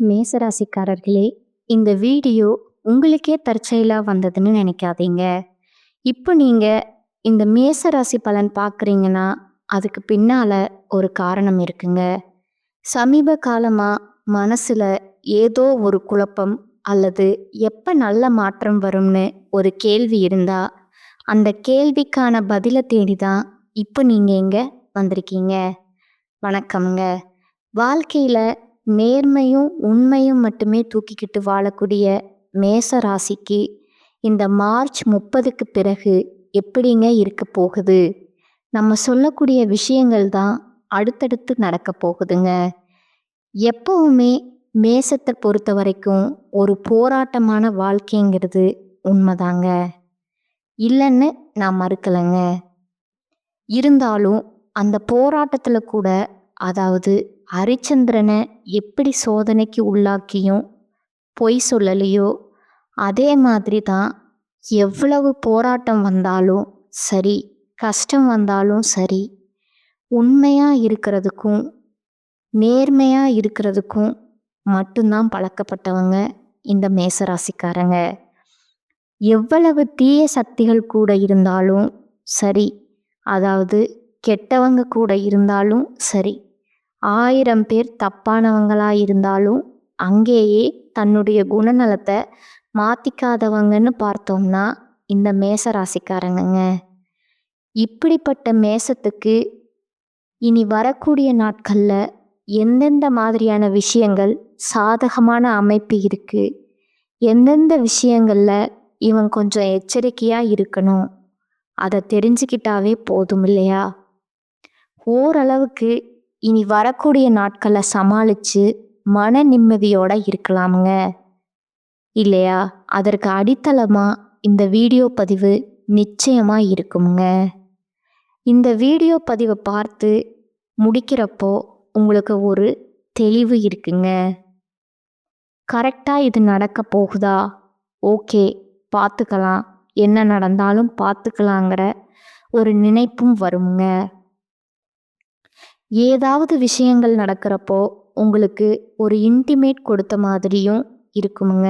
மேசராசிக்காரர்களே, இந்த வீடியோ உங்களுக்கே தற்செயலா வந்ததுன்னு நினைக்காதீங்க. இப்போ நீங்க இந்த மேசராசி பலன் பார்க்குறீங்கன்னா, அதுக்கு பின்னால ஒரு காரணம் இருக்குங்க. சமீப காலமா மனசுல ஏதோ ஒரு குழப்பம் அல்லது எப்ப நல்ல மாற்றம் வரும்னு ஒரு கேள்வி இருந்தா, அந்த கேள்விக்கான பதில தேடி தான் இப்போ நீங்க இங்க வந்திருக்கீங்க. வணக்கம்ங்க. வாழ்க்கையில நேர்மையும் உண்மையும் மட்டுமே தூக்கிக்கிட்டு வாழக்கூடிய மேச ராசிக்கு இந்த மார்ச் 30க்கு பிறகு எப்படிங்க இருக்க போகுது? நம்ம சொல்லக்கூடிய விஷயங்கள் தான் அடுத்தடுத்து நடக்க போகுதுங்க. எப்பவுமே மேசத்தை பொறுத்த வரைக்கும் ஒரு போராட்டமான வாழ்க்கைங்கிறது உண்மைதாங்க. இல்லைன்னு நான் மறுக்கலைங்க. இருந்தாலும் அந்த போராட்டத்துல கூட, அதாவது ஹரிச்சந்திரனை எப்படி சோதனைக்கு உள்ளாக்கியும் பொய் சொல்லலையோ, அதே மாதிரி தான் எவ்வளவு போராட்டம் வந்தாலும் சரி, கஷ்டம் வந்தாலும் சரி, உண்மையா இருக்கிறதுக்கும் நேர்மையா இருக்கிறதுக்கும் மட்டும்தான் பழக்கப்பட்டவங்க இந்த மேசராசிக்காரங்க. எவ்வளவு தீய சக்திகள் கூட இருந்தாலும் சரி, அதாவது கெட்டவங்க கூட இருந்தாலும் சரி, 1000 பேர் தப்பானவங்களா இருந்தாலும் அங்கேயே தன்னுடைய குணநலத்தை மாற்றிக்காதவங்கன்னு பார்த்தோம்னா இந்த மேசராசிக்காரங்கங்க. இப்படிப்பட்ட மேசத்துக்கு இனி வரக்கூடிய நாட்களில் எந்தெந்த மாதிரியான விஷயங்கள் சாதகமான அமைப்பு இருக்கு, எந்தெந்த விஷயங்களில் இவன் கொஞ்சம் எச்சரிக்கையாக இருக்கணும், அதை தெரிஞ்சுக்கிட்டாவே போதும் இல்லையா? ஓரளவுக்கு இனி வரக்கூடிய நாட்களை சமாளித்து மன நிம்மதியோடு இருக்கலாமுங்க இல்லையா? அதற்கு அடித்தளமாக இந்த வீடியோ பதிவு நிச்சயமாக இருக்குங்க. இந்த வீடியோ பதிவை பார்த்து முடிக்கிறப்போ உங்களுக்கு ஒரு தெளிவு இருக்குங்க. கரெக்டாக இது நடக்க போகுதா? ஓகே, பார்த்துக்கலாம், என்ன நடந்தாலும் பார்த்துக்கலாங்கிற ஒரு நினைப்பும் வருங்க. ஏதாவது விஷயங்கள் நடக்கிறப்போ உங்களுக்கு ஒரு இன்டிமேட் கொடுத்த மாதிரியும் இருக்குமுங்க.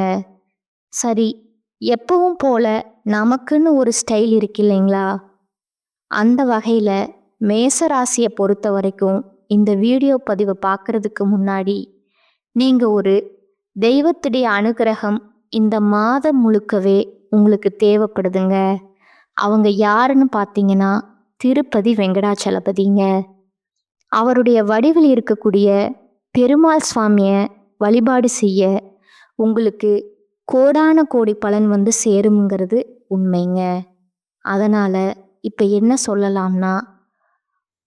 சரி, எப்பவும் போல நமக்குன்னு ஒரு ஸ்டைல் இருக்கு இல்லைங்களா? அந்த வகையில் மேசராசியை பொறுத்த வரைக்கும் இந்த வீடியோ பதிவை பார்க்குறதுக்கு முன்னாடி நீங்கள் ஒரு தெய்வத்துடைய அனுகிரகம் இந்த மாதம் முழுக்கவே உங்களுக்கு தேவைப்படுதுங்க. அவங்க யாருன்னு பார்த்தீங்கன்னா திருப்பதி வெங்கடாச்சலபதிங்க. அவருடைய வடிவில் இருக்கக்கூடிய பெருமாள் சுவாமியை வழிபாடு செய்ய உங்களுக்கு கோடான கோடி பலன் வந்து சேருங்கிறது உண்மைங்க. அதனால் இப்போ என்ன சொல்லலாம்னா,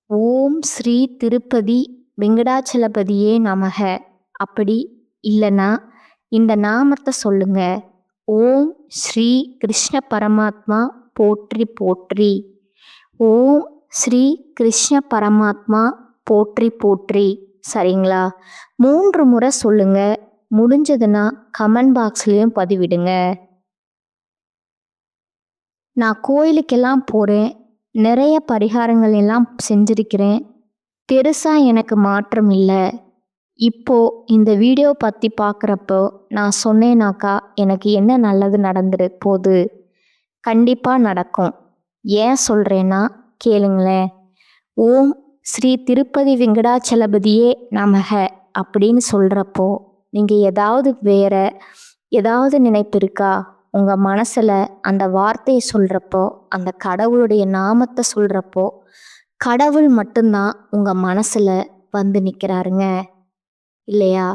ஓம் ஸ்ரீ திருப்பதி வெங்கடாச்சலபதியே நமக. அப்படி இல்லைன்னா இந்த நாமத்தை சொல்லுங்க. ஓம் ஸ்ரீ கிருஷ்ண பரமாத்மா போற்றி போற்றி. ஓம் ஸ்ரீ கிருஷ்ண பரமாத்மா போற்றி போற்றி. சரிங்களா? 3 முறை சொல்லுங்க. முடிஞ்சதுன்னா கமெண்ட் பாக்ஸ்லேயும் பதிவிடுங்க. நான் கோயிலுக்கெல்லாம் போகிறேன், நிறைய பரிகாரங்கள் எல்லாம் செஞ்சிருக்கிறேன், பெருசாக எனக்கு மாற்றம் இல்லை. இப்போ இந்த வீடியோ பற்றி பார்க்குறப்போ நான் சொன்னேனாக்கா எனக்கு என்ன நல்லது நடந்துட போகுது? கண்டிப்பாக நடக்கும். ஏன் சொல்கிறேன்னா கேளுங்களேன். ஓம் ஸ்ரீ திருப்பதி வெங்கடாச்சலபதியே நமக அப்படின்னு சொல்கிறப்போ நீங்கள் ஏதாவது நினைப்பு இருக்கா? உங்கள் மனசில் அந்த வார்த்தையை சொல்கிறப்போ, அந்த கடவுளுடைய நாமத்தை சொல்கிறப்போ கடவுள் மட்டும்தான் உங்கள் மனசில் வந்து நிற்கிறாருங்க இல்லையா?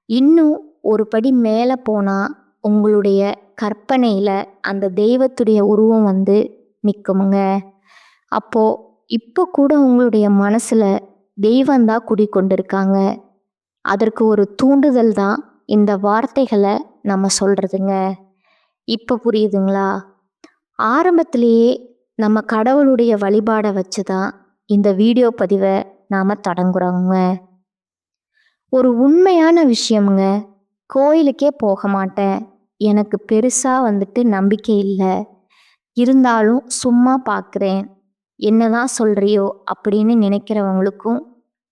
இன்னும் ஒரு படி மேலே போனால் உங்களுடைய கற்பனையில் அந்த தெய்வத்துடைய உருவம் வந்து நிற்குமுங்க. அப்போது இப்போ கூட உங்களுடைய மனசில் தெய்வந்தான் குடிக்கொண்டிருக்காங்க. அதற்கு ஒரு தூண்டுதல் தான் இந்த வார்த்தைகளை நம்ம சொல்கிறதுங்க. இப்போ புரியுதுங்களா? ஆரம்பத்திலேயே நம்ம கடவுளுடைய வழிபாடை வச்சு தான் இந்த வீடியோ பதிவை நாம் தொடங்குறோங்க. ஒரு உண்மையான விஷயமுங்க. கோயிலுக்கே போக மாட்டேன், எனக்கு பெருசாக வந்துட்டு நம்பிக்கை இல்லை, இருந்தாலும் சும்மா பார்க்குறேன், என்னதான் சொல்கிறியோ அப்படின்னு நினைக்கிறவங்களுக்கும்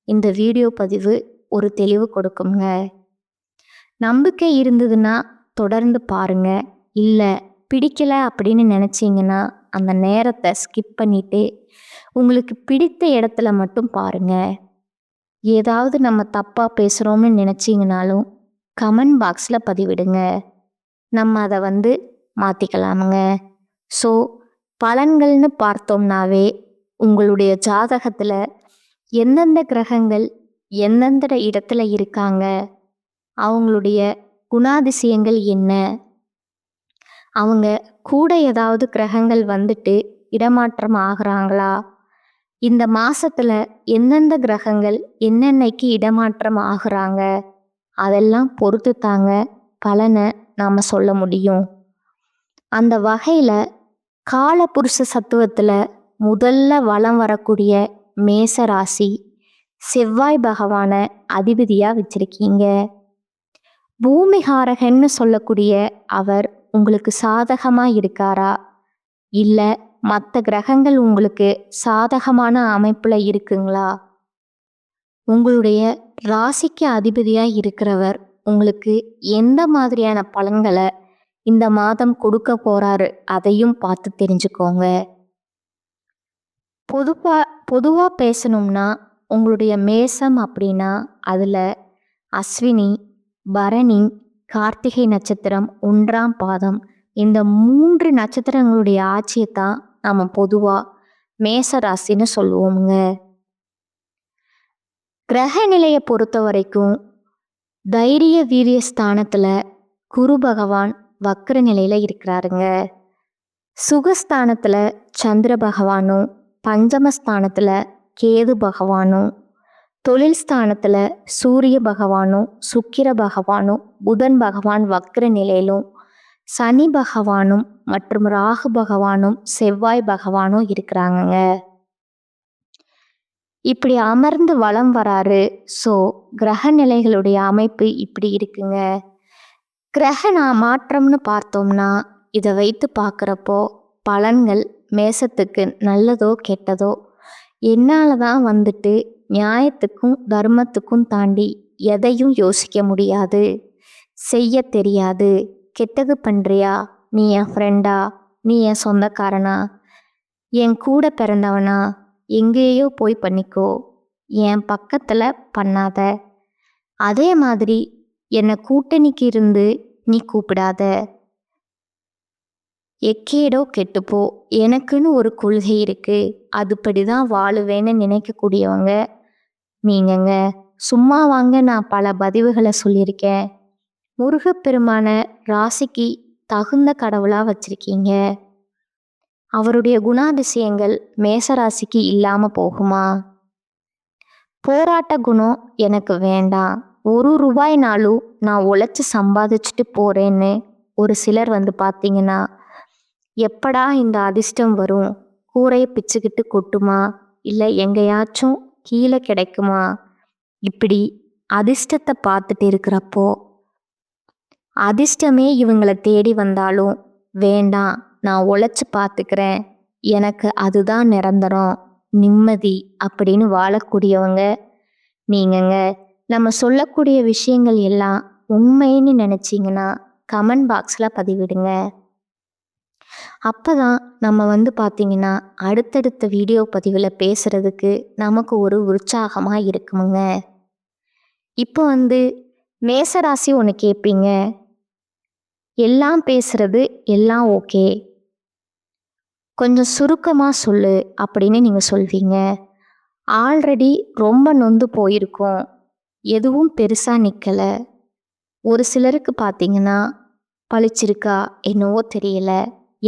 இந்த வீடியோ பதிவு ஒரு தெளிவு கொடுக்குங்க. நம்பிக்கை இருந்ததுன்னா தொடர்ந்து பாருங்க. இல்லை பிடிக்கல அப்படின்னு நினச்சிங்கன்னா அந்த நேரத்தை ஸ்கிப் பண்ணிட்டு உங்களுக்கு பிடித்த இடத்துல மட்டும் பாருங்க. ஏதாவது நம்ம தப்பாக பேசுகிறோம்னு நினச்சிங்கனாலும் கமெண்ட் பாக்ஸில் பதிவிடுங்க. நம்ம அதை மாற்றிக்கலாமுங்க. ஸோ பலன்கள்னு பார்த்தோம்னாவே உங்களுடைய ஜாதகத்தில் எந்தெந்த கிரகங்கள் எந்தெந்த இடத்துல இருக்காங்க, அவங்களுடைய குணாதிசயங்கள் என்ன, அவங்க கூட ஏதாவது கிரகங்கள் வந்துட்டு இடமாற்றம் ஆகுறாங்களா, இந்த மாசத்துல எந்தெந்த கிரகங்கள் என்னென்னைக்கு இடமாற்றம் ஆகுறாங்க, அதெல்லாம் பொறுத்து தாங்க பலனை நாம் சொல்ல முடியும். அந்த வகையில் காலபுருஷ தத்துவத்தில் முதல்ல வலம் வரக்கூடிய மேச ராசி செவ்வாய் பகவானை அதிபதியாக வச்சிருக்கீங்க. பூமிகாரகன்னு சொல்லக்கூடிய அவர் உங்களுக்கு சாதகமாக இருக்காரா, இல்லை மற்ற கிரகங்கள் உங்களுக்கு சாதகமான அமைப்பில் இருக்குங்களா? உங்களுடைய ராசிக்கு அதிபதியாக இருக்கிறவர் உங்களுக்கு எந்த மாதிரியான பலன்களை இந்த மாதம் கொடுக்க போறாரு அதையும் பார்த்து தெரிஞ்சுக்கோங்க. பொதுவாக பேசணும்னா உங்களுடைய மேசம் அப்படின்னா அதில் அஸ்வினி, பரணி, கார்த்திகை நட்சத்திரம் 1ஆம் பாதம் இந்த 3 நட்சத்திரங்களுடைய ஆட்சியை தான் நாம் பொதுவாக மேச ராசின்னு சொல்லுவோமுங்க. கிரக நிலையை பொறுத்த வரைக்கும் தைரிய வீரிய ஸ்தானத்தில் குரு பகவான் வக்ர நிலையில் இருக்கிறாருங்க. சுகஸ்தானத்தில் சந்திர பகவானும், பஞ்சமஸ்தானத்தில் கேது பகவானும், தொழில் ஸ்தானத்தில் சூரிய பகவானும், சுக்கிர பகவானும், புதன் பகவான் வக்ர நிலையிலும், சனி பகவானும் மற்றும் ராகு பகவானும் செவ்வாய் பகவானும் இருக்கிறாங்கங்க. இப்படி அமர்ந்து வலம் வராரு. ஸோ கிரக நிலைகளுடைய அமைப்பு இப்படி இருக்குங்க. கிரக மாற்றம்னு பார்த்தோம்னா இதை வைத்து பார்க்குறப்போ பலன்கள் மேசத்துக்கு நல்லதோ கெட்டதோ என்னால் தான் நியாயத்துக்கும் தர்மத்துக்கும் தாண்டி எதையும் யோசிக்க முடியாது, செய்ய தெரியாது. கெட்டது பண்ணுறியா, நீ என் ஃப்ரெண்டா, நீ என் சொந்தக்காரனா, என் கூட பிறந்தவனா, எங்கேயோ போய் பண்ணிக்கோ, என் பக்கத்தில் பண்ணாத, அதே மாதிரி என்னை கூட்டணிக்கு இருந்து நீ கூப்பிடாத, எக்கேடோ கெட்டுப்போ, எனக்குன்னு ஒரு கொள்கை இருக்குது, அதுபடி தான் வாழுவேன்னு நினைக்கக்கூடியவங்க நீங்கங்க. சும்மா வாங்க, நான் பல பதிவுகளை சொல்லியிருக்கேன். முருகப்பெருமான ராசிக்கு தகுந்த கடவுளாக வச்சிருக்கீங்க. அவருடைய குணாதிசயங்கள் மேசராசிக்கு இல்லாமல் போகுமா? போராட்ட குணம் எனக்கு வேண்டாம், 1 ரூபாய்னாலும் நான் உழைச்சி சம்பாதிச்சுட்டு போகிறேன்னு ஒரு சிலர் பார்த்தீங்கன்னா, எப்படா இந்த அதிர்ஷ்டம் வரும், கூரையை பிச்சுக்கிட்டு கொட்டுமா, இல்லை எங்கேயாச்சும் கீழே கிடைக்குமா, இப்படி அதிர்ஷ்டத்தை பார்த்துட்டு இருக்கிறப்போ அதிர்ஷ்டமே இவங்களை தேடி வந்தாலும் வேண்டாம், நான் உழைச்சி பார்த்துக்கிறேன், எனக்கு அதுதான் நிரந்தரம், நிம்மதி அப்படின்னு வாழக்கூடியவங்க நீங்கங்க. நம்ம சொல்லக்கூடிய விஷயங்கள் எல்லாம் உண்மைன்னு நினச்சிங்கன்னா கமெண்ட் பாக்ஸில் பதிவிடுங்க. அப்போ தான் நம்ம பார்த்திங்கன்னா அடுத்தடுத்த வீடியோ பதிவில் பேசுகிறதுக்கு நமக்கு ஒரு உற்சாகமாக இருக்குமுங்க. இப்போ மேசராசி ஒன்று கேட்பீங்க, எல்லாம் பேசுகிறது எல்லாம் ஓகே, கொஞ்சம் சுருக்கமாக சொல்லு அப்படின்னு நீங்கள் சொல்வீங்க. ஆல்ரெடி ரொம்ப நொந்து போயிருக்கோம், எதுவும் பெருசாக நிற்கலை. ஒரு சிலருக்கு பார்த்தீங்கன்னா பழிச்சிருக்கா என்னவோ தெரியல,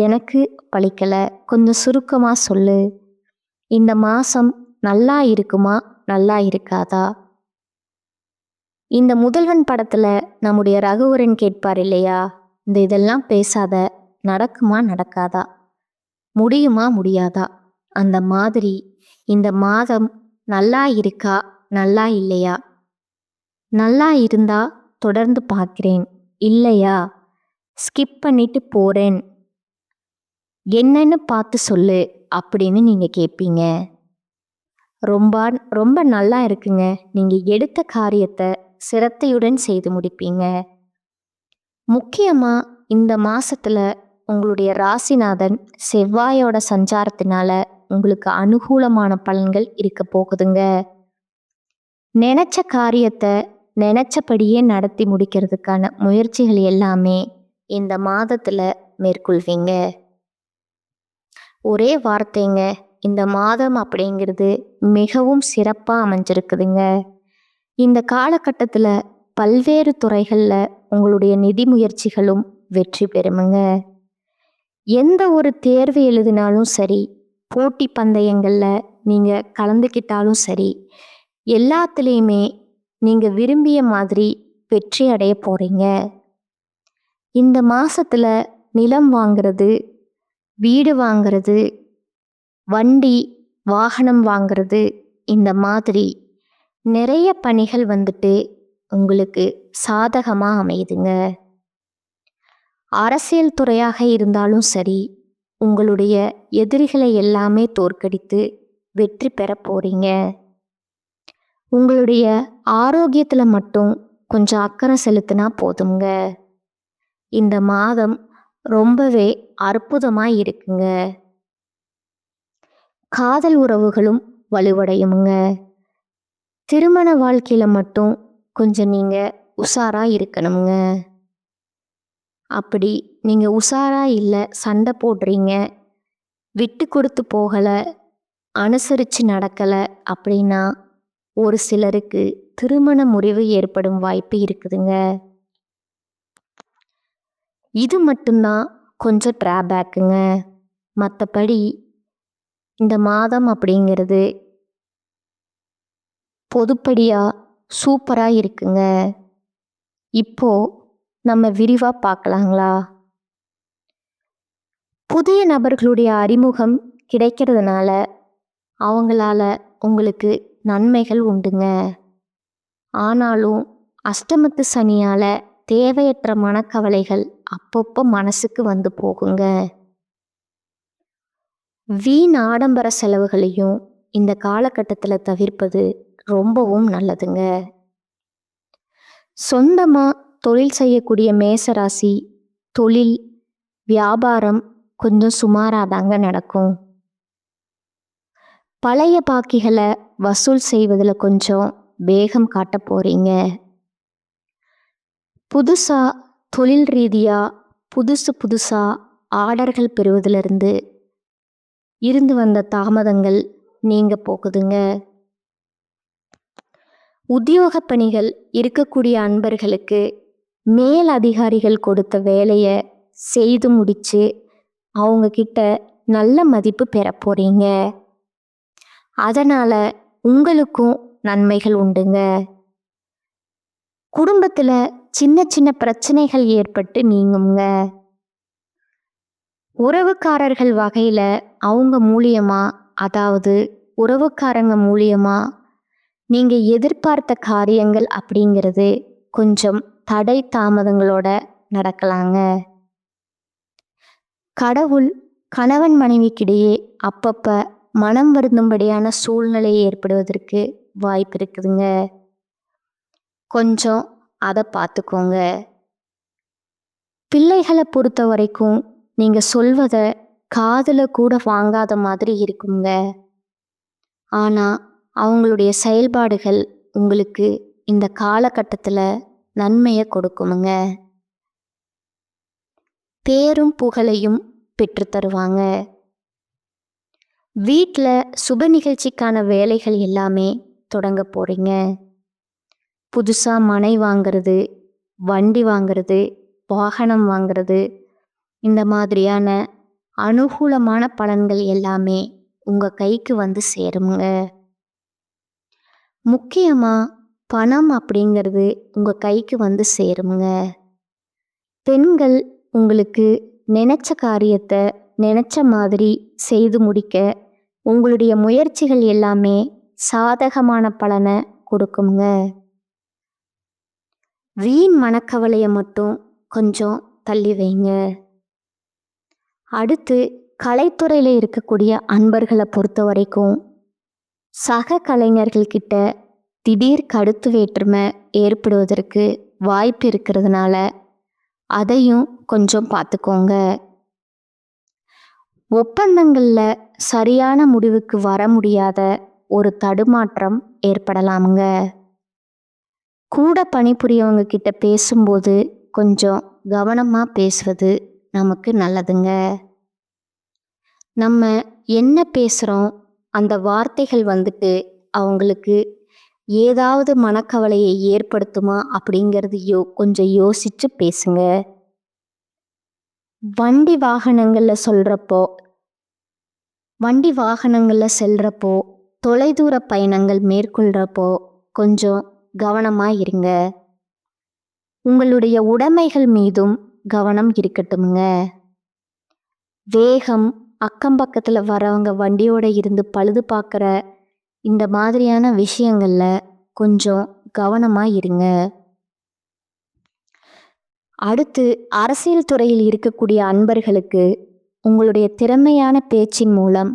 எனக்கு பழிக்கலை, கொஞ்சம் சுருக்கமாக சொல்லு, இந்த மாதம் நல்லா இருக்குமா நல்லா இருக்காதா? இந்த முதல்வன் படத்தில் நம்முடைய ரகுவரன் கேட்பார் இல்லையா, இதெல்லாம் பேசாத, நடக்குமா நடக்காதா, முடியுமா முடியாதா, அந்த மாதிரி இந்த மாதம் நல்லா இருக்கா நல்லா இல்லையா, நல்லா இருந்தா தொடர்ந்து பார்க்கிறேன், இல்லையா ஸ்கிப் பண்ணிட்டு போகிறேன், என்னன்னு பார்த்து சொல்லு அப்படின்னு நீங்கள் கேட்பீங்க. ரொம்ப ரொம்ப நல்லா இருக்குங்க, நீங்கள் எடுத்த காரியத்தை சிரத்தையுடன் செய்து முடிப்பீங்க. முக்கியமா இந்த மாசத்துல உங்களுடைய ராசிநாதன் செவ்வாயோட சஞ்சாரத்தினால உங்களுக்கு அனுகூலமான பலன்கள் இருக்க போகுதுங்க. நினைச்ச காரியத்தை நினைச்சபடியே நடத்தி முடிக்கிறதுக்கான முயற்சிகள் எல்லாமே இந்த மாதத்துல மேற்கொள்வீங்க. ஒரே வார்த்தைங்க, இந்த மாதம் அப்படிங்கிறது மிகவும் சிறப்பா அமைஞ்சிருக்குதுங்க. இந்த காலகட்டத்துல பல்வேறு துறைகள்ல உங்களுடைய நிதி முயற்சிகளும் வெற்றி பெறுமுங்க. எந்த ஒரு தேர்வு எழுதினாலும் சரி, போட்டி பந்தயங்கள்ல நீங்க கலந்துக்கிட்டாலும் சரி, எல்லாத்துலேயுமே நீங்க விரும்பிய மாதிரி வெற்றி அடைய போறீங்க. இந்த மாசத்துல நிலம் வாங்குறது, வீடு வாங்குறது, வண்டி வாகனம் வாங்குறது, இந்த மாதிரி நிறைய பணிகள் வந்துட்டு உங்களுக்கு சாதகமா அமையுதுங்க. அரசியல் துறையாக இருந்தாலும் சரி, உங்களுடைய எதிரிகளை எல்லாமே தோற்கடித்து வெற்றி பெற போறீங்க. உங்களுடைய ஆரோக்கியத்துல மட்டும் கொஞ்சம் அக்கறை செலுத்தினா போதுங்க. இந்த மாதம் ரொம்பவே அற்புதமா இருக்குங்க. காதல் உறவுகளும் வலுவடையுமுங்க. திருமண வாழ்க்கையில மட்டும் கொஞ்சம் நீங்க உஷாரா இருக்கணுங்க. அப்படி நீங்க உஷாரா இல்லை, சண்டை போடுறீங்க, விட்டு கொடுத்து போகலை, அனுசரித்து நடக்கலை அப்படின்னா ஒரு சிலருக்கு திருமண முறிவு ஏற்படும் வாய்ப்பு இருக்குதுங்க. இது மட்டும்தான் கொஞ்சம் டிராபேக்குங்க. மற்றபடி இந்த மாதம் அப்படிங்கிறது பொதுப்படியாக சூப்பராக இருக்குங்க. இப்போ நம்ம விரிவாக பார்க்கலாங்களா? புதிய நபர்களுடைய அறிமுகம் கிடைக்கிறதுனால அவங்களால உங்களுக்கு நன்மைகள் உண்டுங்க. ஆனாலும் அஷ்டமத்து சனியால் தேவையற்ற மனக்கவலைகள் அப்பப்போ மனசுக்கு வந்து போகுங்க. வீண் ஆடம்பர செலவுகளையும் இந்த காலகட்டத்தில் தவிர்ப்பது ரொம்பவும் நல்லதுங்க. சொந்தமாக தொழில் செய்யக்கூடிய மேசராசி தொழில் வியாபாரம் கொஞ்சம் சுமாராக தாங்க நடக்கும். பழைய பாக்கிகளை வசூல் செய்வதில் கொஞ்சம் வேகம் காட்ட போறீங்க. புதுசாக தொழில் ரீதியாக புதுசாக ஆர்டர்கள் பெறுவதிலிருந்து இருந்து வந்த தாமதங்கள் நீங்க போகுதுங்க. உத்தியோக பணிகள் இருக்கக்கூடிய அன்பர்களுக்கு மேல் அதிகாரிகள் கொடுத்த வேலையை செய்து முடிச்சு அவங்க கிட்ட நல்ல மதிப்பு பெற போறீங்க. அதனால உங்களுக்கும் நன்மைகள் உண்டுங்க. குடும்பத்துல சின்ன சின்ன பிரச்சனைகள் ஏற்பட்டு நீங்குங்க. உறவுக்காரர்கள் வகையில அவங்க மூலியமா, அதாவது உறவுக்காரங்க மூலியமா நீங்க எதிர்பார்த்த காரியங்கள் அப்படிங்கிறது கொஞ்சம் தடை தாமதங்களோட நடக்கலாங்க. கடவுள் கணவன் மனைவிக்கிடையே அப்பப்ப மனம் வருந்தும்படியான சூழ்நிலை ஏற்படுவதற்கு வாய்ப்பு இருக்குதுங்க. கொஞ்சம் அதை பார்த்துக்கோங்க. பிள்ளைகளை பொறுத்த வரைக்கும் நீங்க சொல்வதை காதுல கூட வாங்காத மாதிரி இருக்குங்க. ஆனா அவங்களுடைய செயல்பாடுகள் உங்களுக்கு இந்த காலகட்டத்தில் நன்மையை கொடுக்குமுங்க. பேரும் புகழையும் பெற்று தருவாங்க. வீட்டில் சுப நிகழ்ச்சிக்கான வேலைகள் எல்லாமே தொடங்க போறீங்க. புதுசாக மனை வாங்கிறது, வண்டி வாங்கிறது, வாகனம் வாங்கிறது, இந்த மாதிரியான அனுகூலமான பலன்கள் எல்லாமே உங்கள் கைக்கு வந்து சேருங்க. முக்கியமாக பணம் அப்படிங்கிறது உங்கள் கைக்கு வந்து சேருங்க. பெண்கள் உங்களுக்கு நினைச்ச காரியத்தை நினைச்ச மாதிரி செய்து முடிக்க உங்களுடைய முயற்சிகள் எல்லாமே சாதகமான பலனை கொடுக்குங்க. வீண் மனக்கவலையை மட்டும் கொஞ்சம் தள்ளி வைங்க. அடுத்து கலைத்துறையில் இருக்கக்கூடிய அன்பர்களை பொறுத்த வரைக்கும் சக கலைஞர்கள்கிட்ட திடீர் கருத்து வேற்றுமை ஏற்படுவதற்கு வாய்ப்பு இருக்கிறதுனால அதையும் கொஞ்சம் பார்த்துக்கோங்க. ஒப்பந்தங்களில் சரியான முடிவுக்கு வர முடியாத ஒரு தடுமாற்றம் ஏற்படலாமுங்க. கூட பணிபுரியவங்க கிட்ட பேசும்போது கொஞ்சம் கவனமாக பேசுவது நமக்கு நல்லதுங்க. நம்ம என்ன பேசுகிறோம், அந்த வார்த்தைகள் வந்துட்டு அவங்களுக்கு ஏதாவது மனக்கவலையை ஏற்படுத்துமா அப்படிங்கிறது கொஞ்சம் யோசிச்சு பேசுங்க. வண்டி வாகனங்களில் செல்றப்போ தொலைதூர பயணங்கள் மேற்கொள்கிறப்போ கொஞ்சம் கவனமாக இருங்க. உங்களுடைய உடைமைகள் மீதும் கவனம் இருக்கட்டுமுங்க. வேகம், அக்கம் பக்கத்தில் வரவங்க வண்டியோட இருந்து பழுது பார்க்குற இந்த மாதிரியான விஷயங்களில் கொஞ்சம் கவனமாக இருங்க. அடுத்து, அரசியல் துறையில் இருக்கக்கூடிய அன்பர்களுக்கு உங்களுடைய திறமையான பேச்சின் மூலம்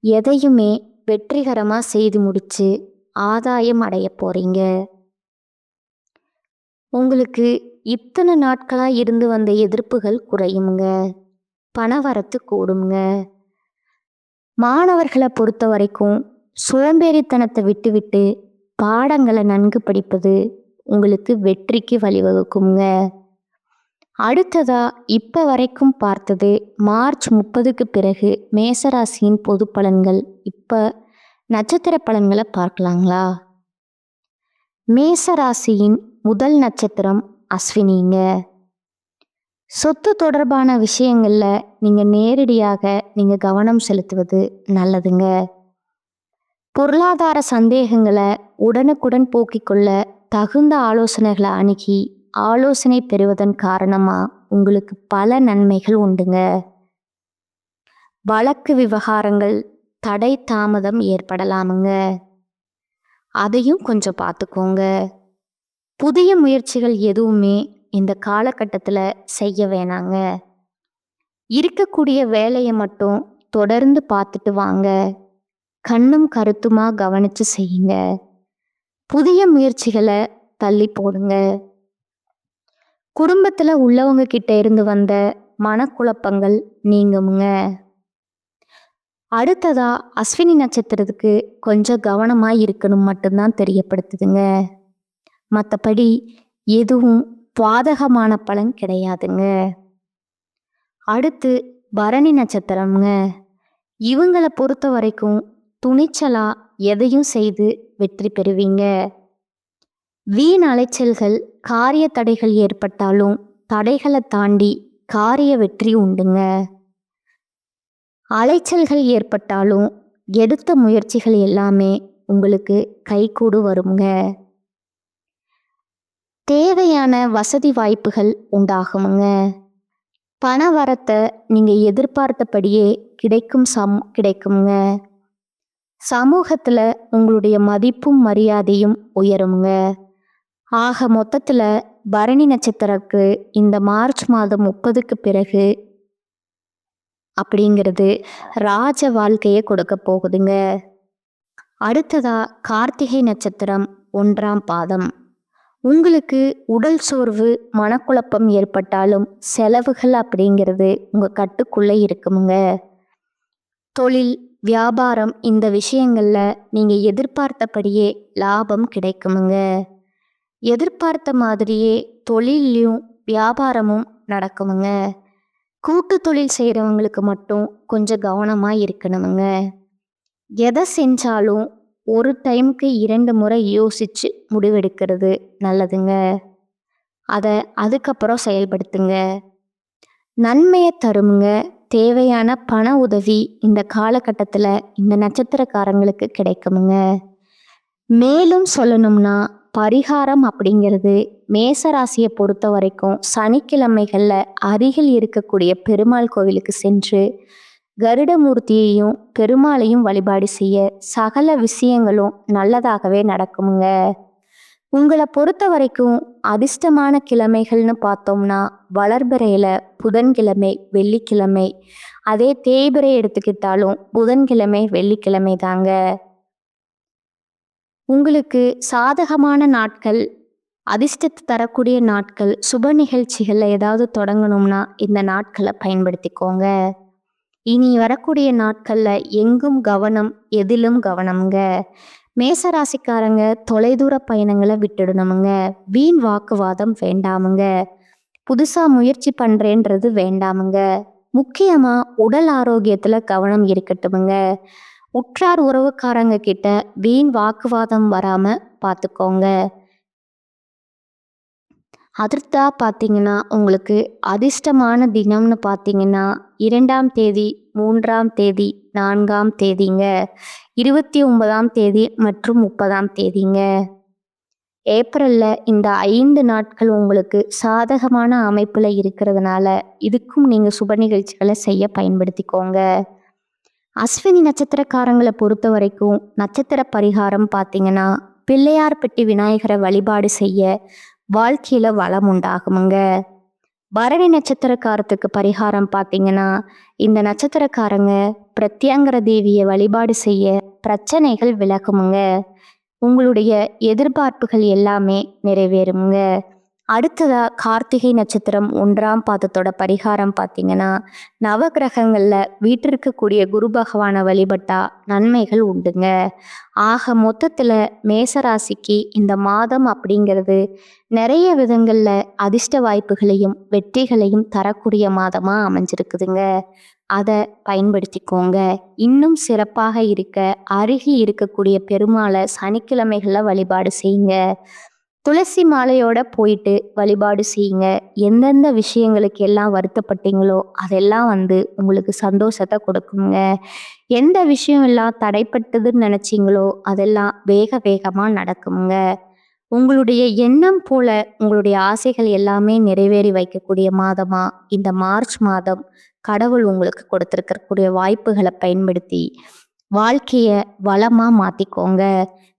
எதையுமே வெற்றிகரமாக செய்து முடித்து ஆதாயம் அடைய போகிறீங்க. உங்களுக்கு இத்தனை நாட்களாக இருந்து வந்த எதிர்ப்புகள் குறையுங்க. பணவரத்து கூடுங்க. மாணவர்களை பொறுத்த வரைக்கும் சோம்பேறித்தனத்தை விட்டுவிட்டு பாடங்களை நன்கு படிப்பது உங்களுக்கு வெற்றிக்கு வழிவகுக்குங்க. அடுத்ததா இப்போ வரைக்கும் பார்த்தது மார்ச் 30க்கு பிறகு மேசராசியின் பொது பலன்கள். இப்போ நட்சத்திர பலன்களை பார்க்கலாங்களா? மேசராசியின் முதல் நட்சத்திரம் அஸ்வினிங்க. சொத்து தொடர்பான விஷயங்களில் நீங்கள் நேரடியாக கவனம் செலுத்துவது நல்லதுங்க. பொருளாதார சந்தேகங்களை உடனுக்குடன் போக்கிக் கொள்ள தகுந்த ஆலோசனைகளை அணுகி ஆலோசனை பெறுவதன் காரணமாக உங்களுக்கு பல நன்மைகள் உண்டுங்க. வழக்கு விவகாரங்கள் தடை தாமதம் ஏற்படலாமுங்க. அதையும் கொஞ்சம் பார்த்துக்கோங்க. புதிய முயற்சிகள் எதுவுமே இந்த காலகட்டத்தில் செய்ய வேணாங்க. இருக்கக்கூடிய வேலையை மட்டும் தொடர்ந்து பார்த்துட்டு வாங்க. கண்ணும் கருத்துமா கவனித்து செய்யுங்க. புதிய முயற்சிகளை தள்ளி போடுங்க. குடும்பத்தில் உள்ளவங்க கிட்ட இருந்து வந்த மனக்குழப்பங்கள் நீங்குமுங்க. அடுத்ததா அஸ்வினி நட்சத்திரத்துக்கு கொஞ்சம் கவனமாக இருக்கணும் மட்டும்தான் தெரியப்படுத்துதுங்க. மற்றபடி எதுவும் பாதகமான பலன் கிடையாதுங்க. அடுத்து பரணி நட்சத்திரம்ங்க. இவங்களை பொறுத்த வரைக்கும் துணிச்சலா எதையும் செய்து வெற்றி பெறுவீங்க. வீண் அலைச்சல்கள், காரிய தடைகள் ஏற்பட்டாலும் தடைகளை தாண்டி காரிய வெற்றி உண்டுங்க. அலைச்சல்கள் ஏற்பட்டாலும் எடுத்த முயற்சிகள் எல்லாமே உங்களுக்கு கைகூடு வருங்க. தேவையான வசதி வாய்ப்புகள் உண்டாகுமுங்க. பண வரத்தை நீங்கள் எதிர்பார்த்தபடியே கிடைக்குங்க. சமூகத்தில் உங்களுடைய மதிப்பும் மரியாதையும் உயருங்க. ஆக மொத்தத்தில் பரணி நட்சத்திரக்கு இந்த மார்ச் மாதம் 30க்கு பிறகு அப்படிங்கிறது ராஜ வாழ்க்கையை கொடுக்க போகுதுங்க. அடுத்ததா கார்த்திகை நட்சத்திரம் 1ஆம் பாதம். உங்களுக்கு உடல் சோர்வு, மனக்குழப்பம் ஏற்பட்டாலும் செலவுகள் அப்படிங்கிறது உங்கள் கட்டுக்குள்ளே இருக்குமுங்க. தொழில், வியாபாரம் இந்த விஷயங்களில் நீங்கள் எதிர்பார்த்தபடியே லாபம் கிடைக்குமுங்க. எதிர்பார்த்த மாதிரியே தொழிலையும் வியாபாரமும் நடக்குமுங்க. கூட்டு தொழில் செய்கிறவங்களுக்கு மட்டும் கொஞ்சம் கவனமாக இருக்கணுமுங்க. எதை செஞ்சாலும் ஒரு டைமுக்கு 2 முறை யோசித்து முடிவெடுக்கிறது நல்லதுங்க. அதை அதுக்கப்புறம் செயல்படுத்துங்க. நன்மையை தருமுங்க. தேவையான பண உதவி இந்த காலகட்டத்தில் இந்த நட்சத்திரக்காரங்களுக்கு கிடைக்குமுங்க. மேலும் சொல்லணும்னா பரிகாரம் அப்படிங்கிறது மேசராசியை பொறுத்த வரைக்கும் சனிக்கிழமைகளில் அருகில் இருக்கக்கூடிய பெருமாள் கோவிலுக்கு சென்று கருடமூர்த்தியையும் பெருமாளையும் வழிபாடு செய்ய சகல விஷயங்களும் நல்லதாகவே நடக்குமுங்க. உங்களை பொறுத்த வரைக்கும் அதிர்ஷ்டமான கிழமைகள்னு பார்த்தோம்னா வளர்பிறையில் புதன்கிழமை, வெள்ளிக்கிழமை. அதே தேய்பிறை எடுத்துக்கிட்டாலும் புதன்கிழமை, வெள்ளிக்கிழமை தாங்க. உங்களுக்கு சாதகமான நாட்கள் அதிர்ஷ்டத்தை தரக்கூடிய நாட்கள். சுப நிகழ்ச்சிகள்ல ஏதாவது தொடங்கணும்னா இந்த நாட்களை பயன்படுத்திக்கோங்க. இனி வரக்கூடிய நாட்கள்ல எங்கும் கவனம், எதிலும் கவனம்ங்க. மேசராசிக்காரங்க தொலைதூர பயணங்களை விட்டுடணுமுங்க. வீண் வாக்குவாதம் வேண்டாமுங்க. புதுசா முயற்சி பண்றேன்றது வேண்டாமுங்க. முக்கியமா உடல் ஆரோக்கியத்துல கவனம் இருக்கட்டுமுங்க. உற்றார் உறவுக்காரங்க கிட்ட வீண் வாக்குவாதம் வராம பார்த்துக்கோங்க. அடுத்தா பார்த்தீங்கன்னா உங்களுக்கு அதிர்ஷ்டமான தினம்னு பார்த்தீங்கன்னா 2ஆம் தேதி, 3ஆம் தேதி, 4ஆம் தேதிங்க. 29ஆம் தேதி மற்றும் 30ஆம் தேதிங்க. ஏப்ரல்ல இந்த 5 நாட்கள் உங்களுக்கு சாதகமான அமைப்புல இருக்கிறதுனால இதுக்கும் நீங்க சுப நிகழ்ச்சிகளை செய்ய பயன்படுத்திக்கோங்க. அஸ்வினி நட்சத்திரக்காரங்களை பொறுத்த வரைக்கும் நட்சத்திர பரிகாரம் பார்த்தீங்கன்னா பிள்ளையார் பட்டி விநாயகரை வழிபாடு செய்ய வாழ்க்கையில வளம் உண்டாகுமுங்க. பரணி நட்சத்திரக்காரத்துக்கு பரிகாரம் பார்த்தீங்கன்னா இந்த நட்சத்திரக்காரங்க பிரத்யங்கர தேவியை வழிபாடு செய்ய பிரச்சனைகள் விலகுமுங்க. உங்களுடைய எதிர்பார்ப்புகள் எல்லாமே நிறைவேறுமுங்க. அடுத்ததா கார்த்திகை நட்சத்திரம் 1ஆம் பாதத்தோட பரிகாரம் பார்த்தீங்கன்னா நவகிரகங்கள்ல வீற்றிருக்கக்கூடிய குரு பகவானை வழிபட்டா நன்மைகள் உண்டுங்க. ஆக மொத்தத்துல மேசராசிக்கு இந்த மாதம் அப்படிங்கிறது நிறைய விதங்கள்ல அதிர்ஷ்ட வாய்ப்புகளையும் வெற்றிகளையும் தரக்கூடிய மாதமா அமைஞ்சிருக்குதுங்க. அதை பயன்படுத்திக்கோங்க. இன்னும் சிறப்பாக இருக்க அருகி இருக்கக்கூடிய பெருமாளை சனிக்கிழமைகளில் வழிபாடு செய்யுங்க. துளசி மாலையோட போயிட்டு வழிபாடு செய்யுங்க. எந்தெந்த விஷயங்களுக்கு எல்லாம் வருத்தப்பட்டீங்களோ அதெல்லாம் உங்களுக்கு சந்தோஷத்தை கொடுக்குங்க. எந்த விஷயம் எல்லாம் தடைப்பட்டதுன்னு நினச்சிங்களோ அதெல்லாம் வேக வேகமாக நடக்குங்க. உங்களுடைய எண்ணம் போல உங்களுடைய ஆசைகள் எல்லாமே நிறைவேறி வைக்கக்கூடிய மாதமா இந்த மார்ச் மாதம் கடவுள் உங்களுக்கு கொடுத்துருக்கக்கூடிய வாய்ப்புகளை பயன்படுத்தி வாழ்க்கையை வளமாக மாற்றிக்கோங்க.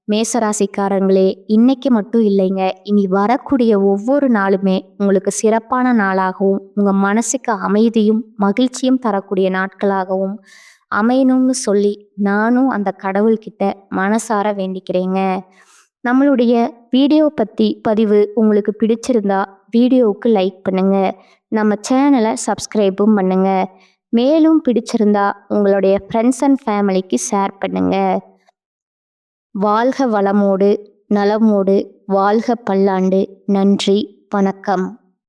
மேசராசிக்காரங்களே, இன்னைக்கு மட்டும் இல்லைங்க, இனி வரக்கூடிய ஒவ்வொரு நாளுமே உங்களுக்கு சிறப்பான நாளாகவும் உங்கள் மனசுக்கு அமைதியும் மகிழ்ச்சியும் தரக்கூடிய நாட்களாகவும் அமையணும்னு சொல்லி நானும் அந்த கடவுள்கிட்ட மனசார வேண்டிக்கிறேங்க. நம்மளுடைய வீடியோ பற்றி பதிவு உங்களுக்கு பிடிச்சிருந்தா வீடியோவுக்கு லைக் பண்ணுங்க. நம்ம சேனலை சப்ஸ்கிரைபும் பண்ணுங்க. மேலும் பிடிச்சிருந்தா உங்களுடைய ஃப்ரெண்ட்ஸ் அண்ட் ஃபேமிலிக்கு ஷேர் பண்ணுங்க. வாழ்க வளமோடு நலமோடு வாழ்க பல்லாண்டு. நன்றி, வணக்கம்.